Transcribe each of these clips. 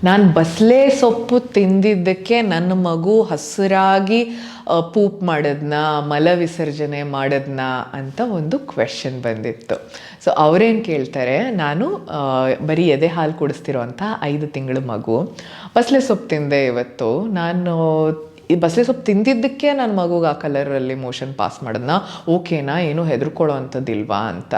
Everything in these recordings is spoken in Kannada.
ನಾನು ಬಸಳೆ ಸೊಪ್ಪು ತಿಂದಿದ್ದಕ್ಕೆ ನನ್ನ ಮಗು ಹಸಿರಾಗಿ ಪೂಪ್ ಮಾಡಿದ್ನ, ಮಲ ವಿಸರ್ಜನೆ ಮಾಡಿದ್ನ ಅಂತ ಒಂದು ಕ್ವೆಶನ್ ಬಂದಿತ್ತು. ಸೊ ಅವರೇನು ಕೇಳ್ತಾರೆ, ನಾನು ಬರೀ ಎದೆ ಹಾಲು ಕುಡಿಸ್ತಿರೋ ಅಂಥ 5 ತಿಂಗಳ ಮಗು ಬಸಳೆ ಸೊಪ್ಪು ತಿಂದೆ ಇವತ್ತು, ನಾನು ಈ ಬಸಳೆ ಸೊಪ್ಪು ತಿಂದಿದ್ದಕ್ಕೆ ನನ್ನ ಮಗುಗೆ ಆ ಕಲರಲ್ಲಿ ಮೋಷನ್ ಪಾಸ್ ಮಾಡೋದನ್ನ ಓಕೆನಾ, ಏನೂ ಹೆದರ್ಕೊಳ್ಳೋ ಅಂಥದ್ದಿಲ್ವಾ ಅಂತ.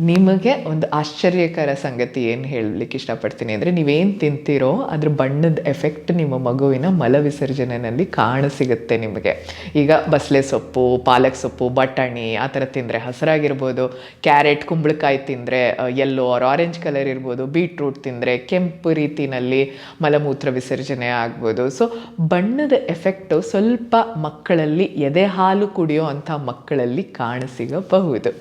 ನಿಮಗೆ ಒಂದು ಆಶ್ಚರ್ಯಕರ ಸಂಗತಿ ಏನು ಹೇಳಲಿಕ್ಕೆ ಇಷ್ಟಪಡ್ತೀನಿ ಅಂದರೆ, ನೀವೇನು ತಿಂತೀರೋ ಅದ್ರ ಬಣ್ಣದ ಎಫೆಕ್ಟ್ ನಿಮ್ಮ ಮಗುವಿನ ಮಲ ವಿಸರ್ಜನೆಯಲ್ಲಿ ಕಾಣಸಿಗುತ್ತೆ ನಿಮಗೆ. ಈಗ ಬಸಳೆ ಸೊಪ್ಪು, ಪಾಲಕ್ ಸೊಪ್ಪು, ಬಟಾಣಿ ಆ ಥರ ತಿಂದರೆ ಹಸಿರಾಗಿರ್ಬೋದು, ಕ್ಯಾರೆಟ್, ಕುಂಬಳಕಾಯಿ ತಿಂದರೆ ಯೆಲ್ಲೋ ಆರ್ ಆರೆಂಜ್ ಕಲರ್ ಇರ್ಬೋದು, ಬೀಟ್ರೂಟ್ ತಿಂದರೆ ಕೆಂಪು ರೀತಿಯಲ್ಲಿ ಮಲಮೂತ್ರ ವಿಸರ್ಜನೆ ಆಗ್ಬೋದು. ಸೊ ಬಣ್ಣದ ಎಫೆಕ್ಟು ಸ್ವಲ್ಪ ಮಕ್ಕಳಲ್ಲಿ, ಎದೆ ಹಾಲು ಕುಡಿಯೋ ಅಂಥ ಮಕ್ಕಳಲ್ಲಿ ಕಾಣಸಿಗಬಹುದು.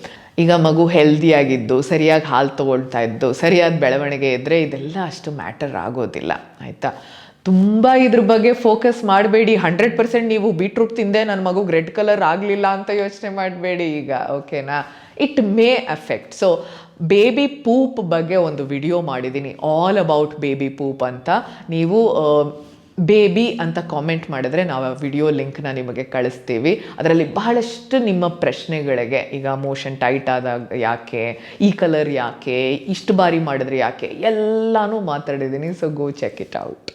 ಈಗ ಮಗು ಹೆಲ್ದಿಯಾಗಿದ್ದು, ಸರಿಯಾಗಿ ಹಾಲು ತೊಗೊಳ್ತಾ ಇದ್ದು, ಸರಿಯಾದ ಬೆಳವಣಿಗೆ ಇದ್ದರೆ ಇದೆಲ್ಲ ಅಷ್ಟು ಮ್ಯಾಟರ್ ಆಗೋದಿಲ್ಲ, ಆಯಿತಾ. ತುಂಬ ಇದ್ರ ಬಗ್ಗೆ ಫೋಕಸ್ ಮಾಡಬೇಡಿ. 100% ನೀವು ಬೀಟ್ರೂಟ್ ತಿಂದೆ ನನ್ನ ಮಗುಗೆ ರೆಡ್ ಕಲರ್ ಆಗಲಿಲ್ಲ ಅಂತ ಯೋಚನೆ ಮಾಡಬೇಡಿ ಈಗ, ಓಕೆನಾ. It may affect. So baby poop ಬಗ್ಗೆ ಒಂದು ವಿಡಿಯೋ ಮಾಡಿದ್ದೀನಿ, ಆಲ್ ಅಬೌಟ್ ಬೇಬಿ ಪೂಪ್ ಅಂತ. ನೀವು ಬೇಬಿ ಅಂತ ಕಾಮೆಂಟ್ ಮಾಡಿದ್ರೆ ನಾವು ಆ ವಿಡಿಯೋ ಲಿಂಕ್ನ ನಿಮಗೆ ಕಳಿಸ್ತೀವಿ. ಅದರಲ್ಲಿ ಬಹಳಷ್ಟು ನಿಮ್ಮ ಪ್ರಶ್ನೆಗಳಿಗೆ, ಈಗ ಮೋಷನ್ ಟೈಟ್ ಆದಾಗ ಯಾಕೆ, ಈ ಕಲರ್ ಯಾಕೆ, ಇಷ್ಟು ಬಾರಿ ಮಾಡಿದ್ರೆ ಯಾಕೆ, ಎಲ್ಲನೂ ಮಾತಾಡಿದ್ದೀನಿ. So go check it out.